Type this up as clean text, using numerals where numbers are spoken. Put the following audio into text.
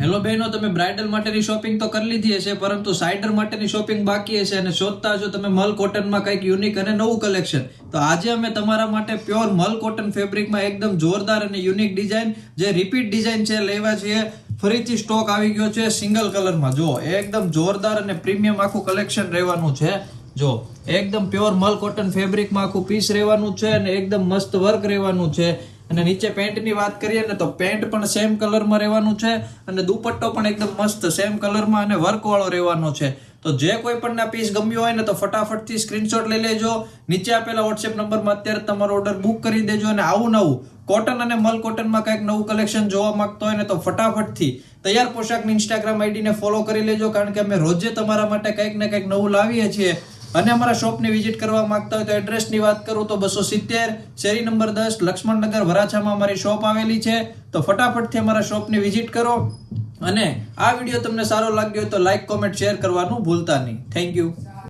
Hello બહેનો, તમે bridal માટેની શોપિંગ તો કરી લીધી હશે, પરંતુ સાઇડર માટેની શોપિંગ બાકી હશે અને શોધતા હશો તમે મલ કોટનમાં કંઈક યુનિક અને નવું કલેક્શન. તો આજે અમે તમારા માટે પ્યોર મલ કોટન ફેબ્રિકમાં એકદમ જોરદાર અને યુનિક ડિઝાઇન, જે રિપીટ ડિઝાઇન છે, લેવા છીએ. ફરીથી સ્ટોક આવી ગયો છે સિંગલ કલરમાં. જો એકદમ જોરદાર અને પ્રીમિયમ આખું કલેક્શન રહેવાનું છે. જો એકદમ પ્યોર મલ કોટન ફેબ્રિકમાં આખું પીસ રહેવાનું છે અને એકદમ મસ્ત વર્ક રહેવાનું છે. અને નીચે પેન્ટની વાત કરીએ ને તો પેન્ટ પણ સેમ કલરમાં રહેવાનું છે અને દુપટ્ટો પણ એકદમ મસ્ત સેમ કલરમાં અને વર્કવાળો રહેવાનો છે. તો જે કોઈ પણ ના પીસ ગમ્યો હોય ને તો ફટાફટથી સ્ક્રીનશોટ લઈ લેજો. નીચે આપેલા વોટ્સએપ નંબરમાં અત્યારે તમારો ઓર્ડર બુક કરી દેજો. અને આવું નવું કોટન અને મલ કોટનમાં કંઈક નવું કલેક્શન જોવા માંગતો હોય ને તો ફટાફટથી તૈયાર પોશાકની ઇન્સ્ટાગ્રામ આઈડીને ફોલો કરી લેજો, કારણ કે અમે રોજે તમારા માટે કંઈક ને કંઈક નવું લાવીએ છીએ. અને અમારા શોપને વિઝિટ કરવા માંગતા હોય તો એડ્રેસની વાત કરું તો 270 શેરી નંબર 10 લક્ષ્મણનગર વરાછામાં અમારી શોપ આવેલી છે. તો ફટાફટથી અમારા શોપની વિઝિટ કરો. અને આ વિડીયો તમને સારો લાગ્યો હોય તો લાઈક, કોમેન્ટ, શેર કરવાનું ભૂલતા નહીં. Thank you.